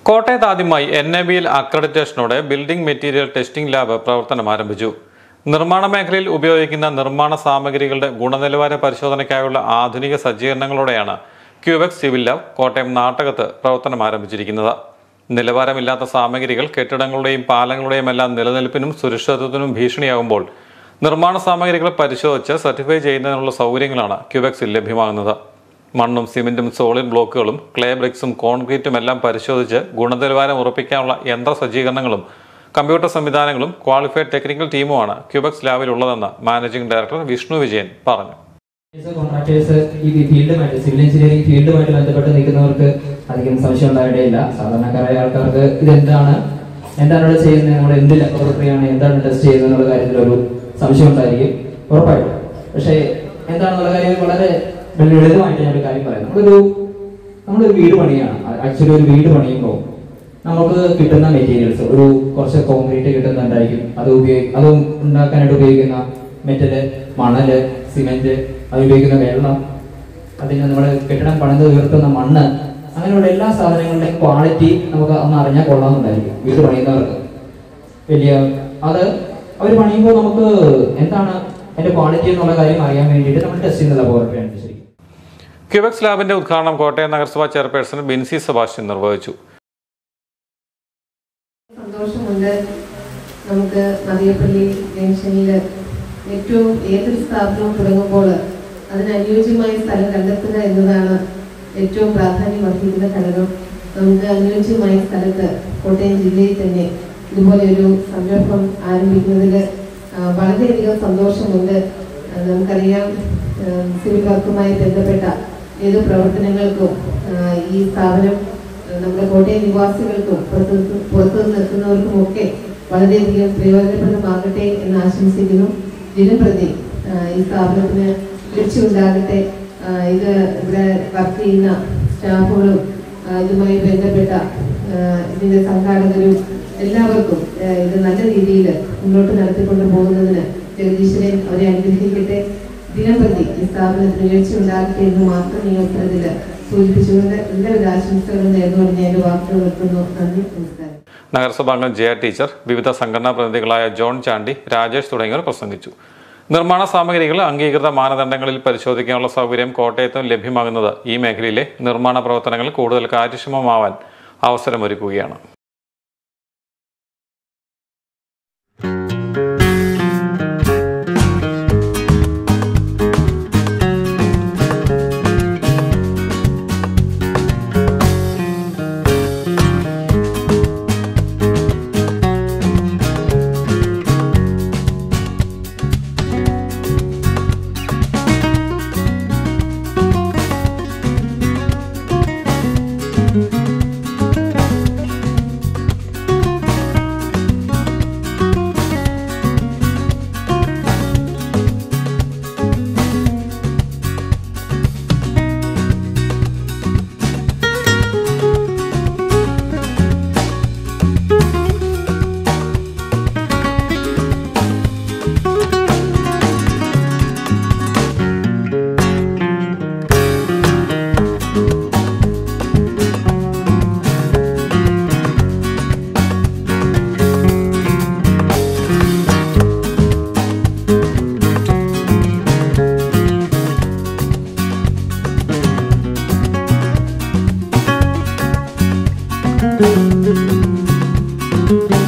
കോട്ടയത്ത് ആദ്യമായി NABL അക്രഡിറ്റേഷനോടെ ബിൽഡിംഗ് മെറ്റീരിയൽ ടെസ്റ്റിംഗ് ലാബ് പ്രവർത്തനം ആരംഭിച്ചു. നിർമ്മാണ മേഖലയിൽ ഉപയോഗിക്കുന്ന നിർമ്മാണ സാമഗ്രികളുടെ ഗുണനിലവാര പരിശോധനയ്ക്കായുള്ള ആധുനിക സജ്ജീകരണങ്ങളോടെയാണ് ക്യൂബെക്സ് സിവിൽ ലാബ് കോട്ടയം നാട്ടകത്ത് പ്രവർത്തനം ആരംഭിച്ചിരിക്കുന്നത്. നിലവാരമില്ലാത്ത സാമഗ്രികൾ കെട്ടിടങ്ങളുടെയും പാലങ്ങളുടെയും എല്ലാം നിലനിൽപ്പിനും സുരക്ഷിതത്വത്തിനും ഭീഷണിയാകുമ്പോൾ നിർമ്മാണ സാമഗ്രികൾ പരിശോധിച്ച് സർട്ടിഫൈ ചെയ്യുന്നതിനുള്ള സൗകര്യങ്ങളാണ് ക്യൂബെക്സിൽ ലഭ്യമാകുന്നത്. മണ്ണും സിമെന്റും സോളിഡ് ബ്ലോക്കുകളും ക്ലേ ബ്രിക്സും കോൺക്രീറ്റും എല്ലാം പരിശോധിച്ച് ഗുണനിലവാരം ഉറപ്പിക്കാനുള്ള യന്ത്ര സജ്ജീകരണങ്ങളും കമ്പ്യൂട്ടർ സംവിധാനങ്ങളും ക്വാളിഫൈഡ് ടെക്നിക്കൽ ടീമുമാണ് ക്യൂബെക്സ് ലാബിലുള്ളതെന്ന് മാനേജിംഗ് ഡയറക്ടർ വിഷ്ണു വിജയൻ പറഞ്ഞു. കോൺട്രാക്ടേഴ്സ് ഈ ഫീൽഡുമായിട്ട് സിവിൽ എഞ്ചിനീയറിംഗ് ഫീൽഡുമായിട്ട് ബന്ധപ്പെട്ട് നിൽക്കുന്നവർക്ക് അധികം സംശയം ഉണ്ടായിട്ടില്ല. സാധാരണക്കാരായ ആൾക്കാർക്ക് എന്താണ് ഇവിടെ ചെയ്യുന്നത്, നമ്മൾ എന്ത് ലബോറട്ടറിയാണ്, എന്താണ് ടെസ്റ്റ് ചെയ്യുന്നത് എന്നുള്ള കാര്യത്തിൽ ഒരു സംശയം ഉണ്ടായിരിക്കും ഉറപ്പായിട്ടും. പക്ഷേ എന്താണെന്നുള്ള കാര്യം വളരെ ലളിതമായിട്ട് ഞാനൊരു കാര്യം പറയാം. നമ്മളൊരു വീട് പണിയാണ്. ആക്ച്വലി ഒരു വീട് പണിയുമ്പോൾ നമുക്ക് കിട്ടുന്ന മെറ്റീരിയൽസ് കുറച്ച് കോൺക്രീറ്റ് കിട്ടുന്നുണ്ടായിരിക്കും. അത് ഉണ്ടാക്കാനായിട്ട് ഉപയോഗിക്കുന്ന മെറ്റല്, മണല്, സിമെന്റ്, അത് ഉപയോഗിക്കുന്ന വെള്ളം, അതിന് നമ്മൾ കെട്ടിടം പണിത് ഉയർത്തുന്ന മണ്ണ്, അങ്ങനെയുള്ള എല്ലാ സാധനങ്ങളുടെയും ക്വാളിറ്റി നമുക്ക് ഒന്ന് അറിഞ്ഞാൽ കൊള്ളാമെന്നുണ്ടായിരിക്കും. വീട് പണിയുന്നവർക്ക് അത് അവർ പണിയുമ്പോൾ നമുക്ക് എന്താണ് അതിന്റെ ക്വാളിറ്റി എന്നുള്ള കാര്യം അറിയാൻ വേണ്ടിയിട്ട് നമ്മൾ ടെസ്റ്റ് ചെയ്യുന്ന ലബോറട്ടറി ആണ്. ശരി, ക്യൂബെക്സ് ലാബിന്റെ ഉദ്ഘാടനം കോട്ടയം നഗരസഭാ ചെയർപേഴ്സൺ ബിൻസി സെബാസ്റ്റ്യൻ നിർവഹിച്ചു. സന്തോഷമുണ്ട്. നമുക്ക് മതിയപ്പള്ളി ജംഗ്ഷനിൽ ഏതൊരു സ്ഥാപനവും തുടങ്ങുമ്പോൾ അതിനനുയോജ്യമായ സ്ഥലം കണ്ടെത്തുക എന്നതാണ് ഏറ്റവും പ്രാധാന്യം അർഹിക്കുന്ന ഘടകം. നമുക്ക് അനുയോജ്യമായ സ്ഥലത്ത് കോട്ടയം ജില്ലയിൽ തന്നെ ഇതുപോലെ ഒരു സംരംഭം ആരംഭിക്കുന്നതിൽ വളരെയധികം സന്തോഷമുണ്ട്. നമുക്കറിയാം, സിവിൽ വർക്കുമായി ബന്ധപ്പെട്ട ഏത് പ്രവർത്തനങ്ങൾക്കും ഈ സ്ഥാപനം നമ്മുടെ കോട്ടയം നിവാസികൾക്കും പുറത്തുനിന്ന് നിൽക്കുന്നവർക്കുമൊക്കെ വളരെയധികം പ്രയോജനപ്രദമാകട്ടെ എന്ന് ആശംസിക്കുന്നു. ദിനംപ്രതി ഈ സ്ഥാപനത്തിന് ഉയർച്ചയുണ്ടാകട്ടെ. ഇത് ഇവിടെ വർക്ക് ചെയ്യുന്ന സ്റ്റാഫുകളും ഇതുമായി ബന്ധപ്പെട്ട ഇതിന്റെ സംഘാടകരും എല്ലാവർക്കും ഇത് നല്ല രീതിയിൽ മുന്നോട്ട് നടത്തിക്കൊണ്ടു പോകുന്നതിന് ജഗദീശ്വരൻ അവരെ അനുഗ്രഹിക്കട്ടെ. ദിനംപ്രതി ഈ സ്ഥാപനത്തിന് ഉയർച്ച ഉണ്ടാകട്ടെ എന്ന് മാത്രം ഈ അവസരത്തിൽ സൂചിപ്പിച്ചുകൊണ്ട് എല്ലാവിധ ആശംസകളും നേർന്നുകൊണ്ട് ഞാൻ വാക്കുകൾ വെക്കുന്നു. നന്ദി, നമസ്കാരം. നഗരസഭാംഗം ജയ ടീച്ചർ, വിവിധ സംഘടനാ പ്രതിനിധികളായ ജോൺ ചാണ്ടി, രാജേഷ് തുടങ്ങിയവർ പ്രസംഗിച്ചു. നിർമ്മാണ സാമഗ്രികൾ അംഗീകൃത മാനദണ്ഡങ്ങളിൽ പരിശോധിക്കാനുള്ള സൗകര്യം കോട്ടയത്തും ലഭ്യമാകുന്നത് ഈ മേഖലയിലെ നിർമ്മാണ പ്രവർത്തനങ്ങൾ കൂടുതൽ കാര്യക്ഷമമാവാൻ അവസരമൊരുക്കുകയാണ്. Thank you.